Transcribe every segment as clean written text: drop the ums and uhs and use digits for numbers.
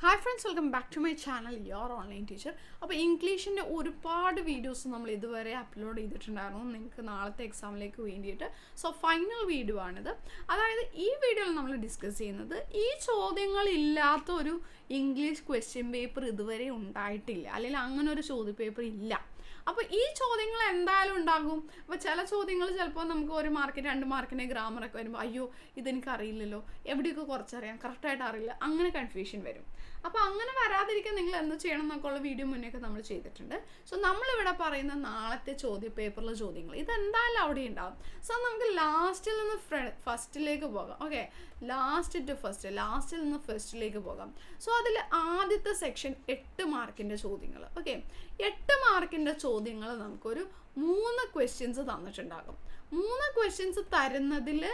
Hi friends, welcome back to my channel your online teacher. അപ്പോൾ ഇംഗ്ലീഷിൻ്റെ ഒരുപാട് videos നമ്മൾ ഇതുവരെ അപ്ലോഡ് ചെയ്തിട്ടുണ്ടായിരുന്നു നിങ്ങൾക്ക് നാളത്തെ എക്സാമിലേക്ക് വേണ്ടിയിട്ട്. സോ ഫൈനൽ വീഡിയോ ആണിത്. അതായത് ഈ വീഡിയോയിൽ നമ്മൾ ഡിസ്കസ് ചെയ്യുന്നത് ഈ ചോദ്യങ്ങളില്ലാത്ത ഒരു ഇംഗ്ലീഷ് ക്വസ്റ്റ്യൻ പേപ്പർ ഇതുവരെ ഉണ്ടായിട്ടില്ല, അല്ലെങ്കിൽ അങ്ങനെ ഒരു ചോദ്യപേപ്പർ ഇല്ല. അപ്പോൾ ഈ ചോദ്യങ്ങൾ എന്തായാലും ഉണ്ടാകും. അപ്പോൾ ചില ചോദ്യങ്ങൾ ചിലപ്പോൾ നമുക്ക് 1 മാർക്കിന് 2 മാർക്കിന് ഗ്രാമറൊക്കെ വരുമ്പോൾ അയ്യോ ഇതെനിക്ക് അറിയില്ലല്ലോ, എവിടെയൊക്കെ കുറച്ചറിയാം, കറക്റ്റായിട്ട് അറിയില്ല, അങ്ങനെ കൺഫ്യൂഷൻ വരും. അപ്പോൾ അങ്ങനെ വരാതിരിക്കാൻ നിങ്ങൾ എന്ത് ചെയ്യണം എന്നൊക്കെ ഉള്ള വീഡിയോ മുന്നേയൊക്കെ നമ്മൾ ചെയ്തിട്ടുണ്ട്. സോ നമ്മളിവിടെ പറയുന്ന നാളത്തെ ചോദ്യപേപ്പറിലെ ചോദ്യങ്ങൾ ഇതെന്തായാലും അവിടെ ഉണ്ടാകും. സോ നമുക്ക് ലാസ്റ്റിൽ നിന്ന് ഫസ്റ്റിലേക്ക് പോകാം. ഓക്കെ, ലാസ്റ്റിൽ നിന്ന് ഫസ്റ്റിലേക്ക് പോകാം. സോ അതിൽ ആദ്യത്തെ സെക്ഷൻ 8 മാർക്കിൻ്റെ ചോദ്യങ്ങൾ. ഓക്കെ, 8 മാർക്കിൻ്റെ ചോദ്യങ്ങൾ നമുക്കൊരു 3 ക്വസ്റ്റ്യൻസ് തന്നിട്ടുണ്ടാകും. 3 ക്വസ്റ്റ്യൻസ് തരുന്നതിൽ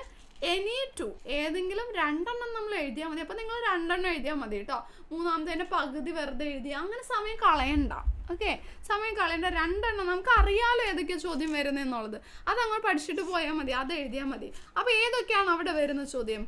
ഏതെങ്കിലും 2 നമ്മൾ എഴുതിയാൽ മതി. അപ്പോൾ നിങ്ങൾ 2 എഴുതിയാൽ മതി കേട്ടോ. മൂന്നാമത്തെ പകുതി വെറുതെ എഴുതി അങ്ങനെ സമയം കളയണ്ട. ഓക്കെ, സമയം കളയേണ്ട. 2 നമുക്ക് അറിയാലോ ഏതൊക്കെയാണ് ചോദ്യം വരുന്നതെന്നുള്ളത്. അതങ്ങോട്ട് പഠിച്ചിട്ട് പോയാൽ മതി, അത് എഴുതിയാൽ മതി. അപ്പോൾ ഏതൊക്കെയാണ് അവിടെ വരുന്ന ചോദ്യം?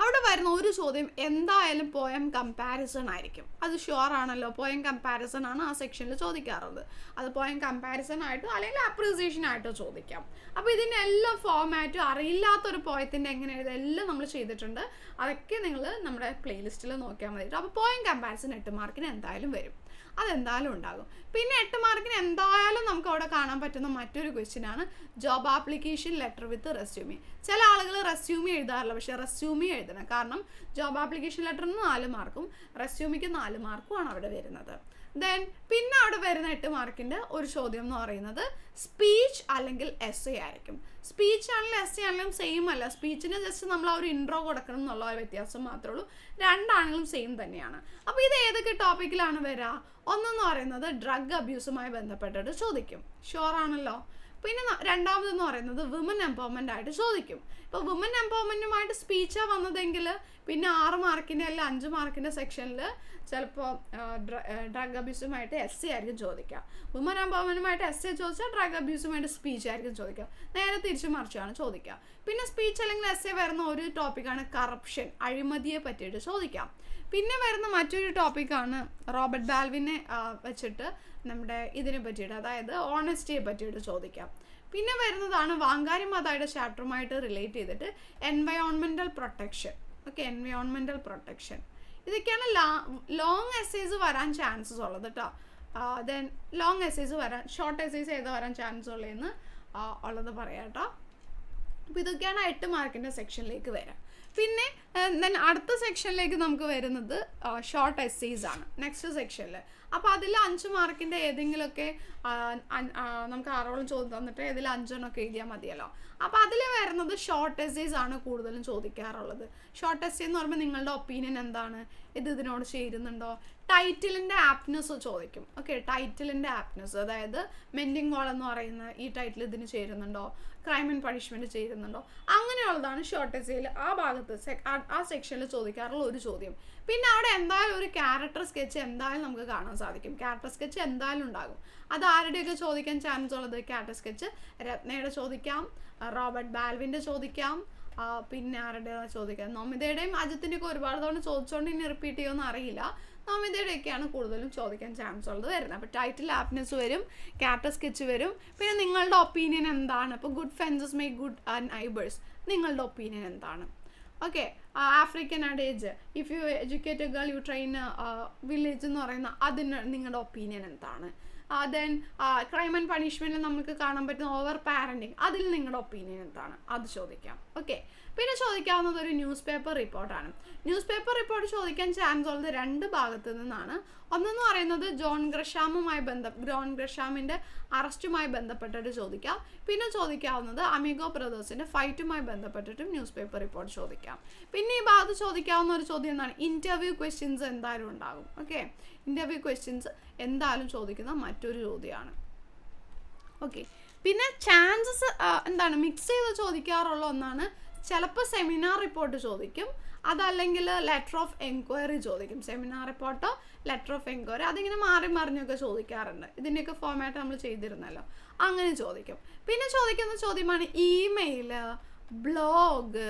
അവിടെ വരുന്ന ഒരു ചോദ്യം എന്തായാലും പോയം കമ്പാരിസൺ ആയിരിക്കും. അത് ഷുവർ ആണല്ലോ. പോയം കമ്പാരിസൺ ആണ് ആ സെക്ഷനിൽ ചോദിക്കാറുള്ളത്. അത് പോയം കമ്പാരിസൺ ആയിട്ടോ അല്ലെങ്കിൽ അപ്രീസിയേഷൻ ആയിട്ടോ ചോദിക്കാം. അപ്പോൾ ഇതിൻ്റെ എല്ലാ ഫോമാറ്റും അറിയില്ലാത്തൊരു പോയത്തിൻ്റെ എങ്ങനെ എഴുതാം നമ്മൾ ചെയ്തിട്ടുണ്ട്. അതൊക്കെ നിങ്ങൾ നമ്മുടെ പ്ലേലിസ്റ്റിൽ നോക്കിയാൽ മതി. അപ്പോൾ പോയം കമ്പാരിസൺ 8 മാർക്കിന് എന്തായാലും വരും, അതെന്തായാലും ഉണ്ടാകും. പിന്നെ 8 മാർക്കിന് എന്തായാലും നമുക്ക് അവിടെ കാണാൻ പറ്റുന്ന മറ്റൊരു ക്വസ്റ്റ്യൻ ആണ് ജോബ് ആപ്ലിക്കേഷൻ ലെറ്റർ വിത്ത് റെസ്യൂമി. ചില ആളുകൾ റെസ്യൂമി എഴുതാറില്ല, പക്ഷേ റെസ്യൂമി എഴുതണം. കാരണം ജോബ് ആപ്ലിക്കേഷൻ ലെറ്ററിന് 4 മാർക്കും റെസ്യൂമിക്ക് 4 മാർക്കുമാണ് അവിടെ വരുന്നത്. ദെൻ പിന്നെ അവിടെ വരുന്ന 8 മാർക്കിൻ്റെ ഒരു ചോദ്യം എന്ന് പറയുന്നത് സ്പീച്ച് അല്ലെങ്കിൽ എസ് എ ആയിരിക്കും. സ്പീച്ച് ആണെങ്കിലും എസ് എ ആണെങ്കിലും സെയിം അല്ല. സ്പീച്ചിന് ജസ്റ്റ് നമ്മൾ ആ ഒരു ഇൻട്രോ കൊടുക്കണം എന്നുള്ള വ്യത്യാസം മാത്രമേ ഉള്ളൂ. 2 ആണെങ്കിലും സെയിം തന്നെയാണ്. അപ്പോൾ ഇത് ഏതൊക്കെ ടോപ്പിക്കിലാണ് വരിക? ഒന്നെന്ന് പറയുന്നത് ഡ്രഗ് അബ്യൂസുമായി ബന്ധപ്പെട്ടിട്ട് ചോദിക്കും, ഷുവർ ആണല്ലോ. പിന്നെ രണ്ടാമതെന്ന് പറയുന്നത് വിമൻ എംപവർമെൻ്റ് ആയിട്ട് ചോദിക്കും. ഇപ്പോൾ വിമൻ എംപവർമെൻറ്റുമായിട്ട് സ്പീച്ചാണ് വന്നതെങ്കിൽ പിന്നെ 6 മാർക്കിൻ്റെ അല്ലെങ്കിൽ 5 മാർക്കിൻ്റെ സെക്ഷനിൽ ചിലപ്പോൾ ഡ്രഗ് അബ്യൂസുമായിട്ട് എസ് എ ആയിരിക്കും ചോദിക്കുക. വുമൻ എംപവർമെൻറ്റുമായിട്ട് എസ് എ ചോദിച്ചാൽ ഡ്രഗ് അബ്യൂസുമായിട്ട് സ്പീച്ച് ആയിരിക്കും ചോദിക്കുക. നേരെ തിരിച്ചു മറിച്ചാണ് ചോദിക്കുക. പിന്നെ സ്പീച്ച് അല്ലെങ്കിൽ എസ് എ വരുന്ന ഒരു ടോപ്പിക്കാണ് കറപ്ഷൻ, അഴിമതിയെ പറ്റിയിട്ട് ചോദിക്കാം. പിന്നെ വരുന്ന മറ്റൊരു ടോപ്പിക്കാണ് റോബർട്ട് ബാൽവിനെ വെച്ചിട്ട് നമ്മുടെ ഇതിനെ പറ്റിയിട്ട്, അതായത് ഓണസ്റ്റിയെ പറ്റിയിട്ട് ചോദിക്കാം. പിന്നെ വരുന്നതാണ് വാങ്കാരി മാതായുടെ ചാപ്റ്ററുമായിട്ട് റിലേറ്റ് ചെയ്തിട്ട് environmental protection. Okay, environmental protection ഇതൊക്കെയാണ് ലോങ് എസ്സേസ് വരാൻ ചാൻസസ് ഉള്ളത് കേട്ടോ. ദെൻ ലോങ് എസ്സേസ് വരാൻ, ഷോർട്ട് എസ്സേസ് ഏതാ വരാൻ ചാൻസ് ഉള്ളതെന്ന് ഉള്ളത് പറയാം കേട്ടോ. അപ്പോൾ ഇതൊക്കെയാണ് 8 മാർക്കിൻ്റെ സെക്ഷനിലേക്ക് വരാം. പിന്നെ ദെൻ അടുത്ത സെക്ഷനിലേക്ക് നമുക്ക് വരുന്നത് ഷോർട്ട് എസ്സേസ് ആണ് നെക്സ്റ്റ് സെക്ഷനിൽ. അപ്പോൾ അതിൽ 5 മാർക്കിൻ്റെ ഏതെങ്കിലുമൊക്കെ നമുക്ക് 6 ചോദ്യം തന്നിട്ട് ഇതിൽ 5 എഴുതിയാൽ മതിയല്ലോ. അപ്പോൾ അതിൽ വരുന്നത് ഷോർട്ട് എസ്സേസ് ആണ് കൂടുതലും ചോദിക്കാറുള്ളത്. ഷോർട്ട് എസ്സേ എന്ന് പറയുമ്പോൾ നിങ്ങളുടെ ഒപ്പീനിയൻ എന്താണ്, ഇതിനോട് ചേരുന്നുണ്ടോ? ടൈറ്റിലിൻ്റെ ആപ്റ്റ്നെസ് ചോദിക്കും. ഓക്കെ, ടൈറ്റിലിൻ്റെ ആപ്റ്റ്നെസ്, അതായത് മെൻഡിങ് വാൾ എന്ന് പറയുന്ന ഈ ടൈറ്റിൽ ഇതിന് ചേരുന്നുണ്ടോ, ക്രൈം ആൻഡ് പണിഷ്മെൻറ്റ് ചേരുന്നുണ്ടോ, അങ്ങനെയുള്ളതാണ് ഷോർട്ട് എസ്സേയിൽ ആ ഭാഗത്ത് ആ സെക്ഷനിൽ ചോദിക്കാറുള്ള ഒരു ചോദ്യം. പിന്നെ അവിടെ എന്തായാലും ഒരു ക്യാരക്ടർ സ്കെച്ച് എന്തായാലും നമുക്ക് കാണാൻ സാധിക്കും. ക്യാരക്ടർ സ്കെച്ച് എന്തായാലും ഉണ്ടാകും. അത് ആരുടെയൊക്കെ ചോദിക്കാൻ ചാൻസ് ഉള്ളത്? ക്യാരക്ടർ സ്കെച്ച് രത്നയുടെ ചോദിക്കാം, റോബർട്ട് ബാൽവിൻ്റെ ചോദിക്കാം, പിന്നെ ആരുടെ ചോദിക്കാം, നമിതയുടെയും അജിത്തിൻ്റെയൊക്കെ ഒരുപാട് തവണ ചോദിച്ചുകൊണ്ട് ഇനി റിപ്പീറ്റ് ചെയ്യുമെന്ന് അറിയില്ല. നമിതയുടെയൊക്കെയാണ് കൂടുതലും ചോദിക്കാൻ ചാൻസ് ഉള്ളത് വരുന്നത്. അപ്പോൾ ടൈറ്റിൽ ആപ്റ്റ്നെസ് വരും, ക്യാരക്ടർ സ്കെച്ച് വരും. പിന്നെ നിങ്ങളുടെ ഒപ്പീനിയൻ എന്താണ്? ഇപ്പോൾ good fences make good neighbours, നിങ്ങളുടെ ഒപ്പീനിയൻ എന്താണ്? Okay, African adage, if you educate a girl you train village എന്ന് പറയുന്ന അതിന് നിങ്ങളുടെ ഒപ്പീനിയൻ എന്താണ്? ദെൻ ക്രൈം ആൻഡ് പണിഷ്മെൻറ്റിൽ നമുക്ക് കാണാൻ പറ്റുന്ന ഓവർ പാരൻറ്റിങ്, അതിൽ നിങ്ങളുടെ ഒപ്പീനിയൻ എന്താണ്? അത് ചോദിക്കാം. ഓക്കെ, പിന്നെ ചോദിക്കാവുന്നത് ഒരു ന്യൂസ് പേപ്പർ റിപ്പോർട്ടാണ്. ന്യൂസ് പേപ്പർ റിപ്പോർട്ട് ചോദിക്കാൻ ചാൻസ് ഉള്ളത് 2 ഭാഗത്തു നിന്നാണ്. ഒന്നെന്ന് പറയുന്നത് ജോൺ ഗ്രഷാമിൻ്റെ അറസ്റ്റുമായി ബന്ധപ്പെട്ടിട്ട് ചോദിക്കാം. പിന്നെ ചോദിക്കാവുന്നത് അമിഗോ ബ്രദേഴ്സിൻ്റെ ഫൈറ്റുമായി ബന്ധപ്പെട്ടിട്ടും ന്യൂസ് പേപ്പർ റിപ്പോർട്ട് ചോദിക്കാം. പിന്നെ ഈ ഭാഗത്ത് ചോദിക്കാവുന്ന ഒരു ചോദ്യം എന്താണ്? ഇൻ്റർവ്യൂ ക്വസ്റ്റ്യൻസ് എന്തായാലും ഉണ്ടാകും. ഓക്കെ, ഇൻ്റർവ്യൂ ക്വസ്റ്റ്യൻസ് എന്തായാലും ചോദിക്കുന്ന മറ്റൊരു ചോദ്യമാണ്. ഓക്കെ, പിന്നെ ചാൻസസ് എന്താണ് മിക്സ് ചെയ്ത് ചോദിക്കാറുള്ള ഒന്നാണ്. ചിലപ്പോൾ സെമിനാർ റിപ്പോർട്ട് ചോദിക്കും, അതല്ലെങ്കിൽ ലെറ്റർ ഓഫ് എൻക്വയറി ചോദിക്കും. സെമിനാർ റിപ്പോർട്ടോ ലെറ്റർ ഓഫ് എൻക്വയറി അതിങ്ങനെ മാറി മറിഞ്ഞൊക്കെ ചോദിക്കാറുണ്ട്. ഇതിൻ്റെയൊക്കെ ഫോമാറ്റ് നമ്മൾ ചെയ്തിരുന്നല്ലോ, അങ്ങനെ ചോദിക്കും. പിന്നെ ചോദിക്കുന്ന ചോദ്യമാണ് ഇമെയിൽ, ബ്ലോഗ്,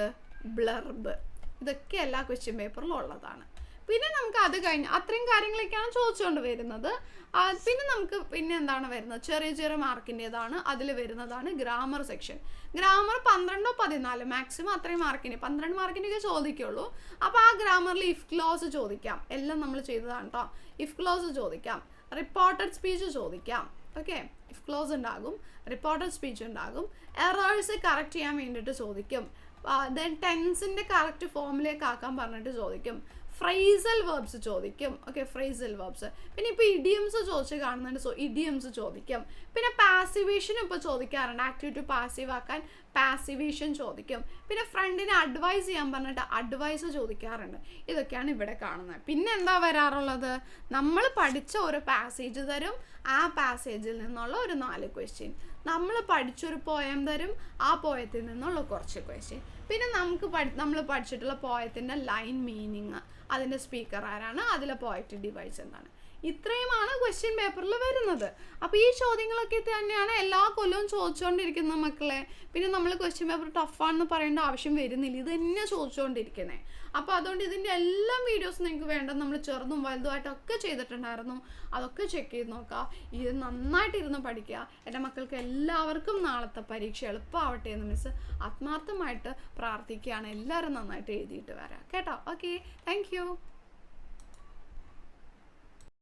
ബ്ലർബ്. ഇതൊക്കെ എല്ലാ ക്വസ്റ്റ്യൻ പേപ്പറിലും ഉള്ളതാണ്. പിന്നെ നമുക്ക് അത് കഴിഞ്ഞ് അത്രയും കാര്യങ്ങളൊക്കെയാണ് ചോദിച്ചുകൊണ്ട് വരുന്നത്. പിന്നെ നമുക്ക് പിന്നെ എന്താണ് വരുന്നത്, ചെറിയ ചെറിയ മാർക്കിൻ്റെതാണ്. അതിൽ വരുന്നതാണ് ഗ്രാമർ സെക്ഷൻ. ഗ്രാമർ 12 14 മാക്സിമം അത്രയും മാർക്കിന്, 12 മാർക്കിനൊക്കെ ചോദിക്കുള്ളൂ. അപ്പോൾ ആ ഗ്രാമറിൽ ഇഫ് ക്ലോസ് ചോദിക്കാം, എല്ലാം നമ്മൾ ചെയ്തതാണ് കേട്ടോ. ഇഫ് ക്ലോസ് ചോദിക്കാം, റിപ്പോർട്ടഡ് സ്പീച്ച് ചോദിക്കാം. ഓക്കെ, ഇഫ് ക്ലോസ് ഉണ്ടാകും, റിപ്പോർട്ടഡ് സ്പീച്ച് ഉണ്ടാകും, എറേഴ്സ് കറക്റ്റ് ചെയ്യാൻ വേണ്ടിയിട്ട് ചോദിക്കും. ദെൻ ടെൻസിൻ്റെ കറക്റ്റ് ഫോമിലേക്ക് ആക്കാൻ പറഞ്ഞിട്ട് ചോദിക്കും. ഫ്രൈസൽ വെർബ്സ് ചോദിക്കും. Okay, phrasal verbs. പിന്നെ ഇപ്പോൾ ഇഡിയംസ് ചോദിച്ച് കാണുന്നുണ്ട്, സോ ഇഡിയംസ് ചോദിക്കും. പിന്നെ പാസിവേഷൻ ഇപ്പോൾ ചോദിക്കാറുണ്ട്, ആക്റ്റീവ് ടു പാസീവ് ആക്കാൻ പാസിവേഷൻ ചോദിക്കും. പിന്നെ ഫ്രണ്ടിനെ അഡ്വൈസ് ചെയ്യാൻ പറഞ്ഞിട്ട് അഡ്വൈസ് ചോദിക്കാറുണ്ട്. ഇതൊക്കെയാണ് ഇവിടെ കാണുന്നത്. പിന്നെ എന്താ വരാറുള്ളത്, നമ്മൾ പഠിച്ച ഒരു പാസേജ് തരും, ആ പാസേജിൽ നിന്നുള്ള ഒരു 4 ക്വസ്റ്റ്യൻ. നമ്മൾ പഠിച്ചൊരു പോയം തരും, ആ പോയത്തിൽ നിന്നുള്ള കുറച്ച് ക്വസ്റ്റ്യൻ. പിന്നെ നമ്മൾ പഠിച്ചിട്ടുള്ള പോയത്തിൻ്റെ ലൈൻ മീനിങ്, അതിൻ്റെ സ്പീക്കർ ആരാണ്, അതിലെ പോയറ്റ് ഡിവൈസ് എന്താണ്. ഇത്രയുമാണ് ക്വസ്റ്റ്യൻ പേപ്പറിൽ വരുന്നത്. അപ്പോൾ ഈ ചോദ്യങ്ങളൊക്കെ തന്നെയാണ് എല്ലാ കൊല്ലവും ചോദിച്ചുകൊണ്ടിരിക്കുന്നത് മക്കളെ. പിന്നെ നമ്മൾ ക്വസ്റ്റ്യൻ പേപ്പർ ടഫാണെന്ന് പറയേണ്ട ആവശ്യം വരുന്നില്ല, ഇത് തന്നെ ചോദിച്ചുകൊണ്ടിരിക്കുന്നത്. അപ്പോൾ അതുകൊണ്ട് ഇതിൻ്റെ എല്ലാ വീഡിയോസും നിങ്ങൾക്ക് വേണ്ടത് നമ്മൾ ചെറുതും വലുതുമായിട്ടൊക്കെ ചെയ്തിട്ടുണ്ടായിരുന്നു. അതൊക്കെ ചെക്ക് ചെയ്ത് നോക്കുക. ഇത് നന്നായിട്ടിരുന്ന് പഠിക്കുക. എൻ്റെ മക്കൾക്ക് എല്ലാവർക്കും നാളത്തെ പരീക്ഷ എളുപ്പമാവട്ടെ എന്ന് മിസ് ആത്മാർത്ഥമായിട്ട് പ്രാർത്ഥിക്കുകയാണ്. എല്ലാവരും നന്നായിട്ട് എഴുതിയിട്ട് വരാം കേട്ടോ. Okay, thank you.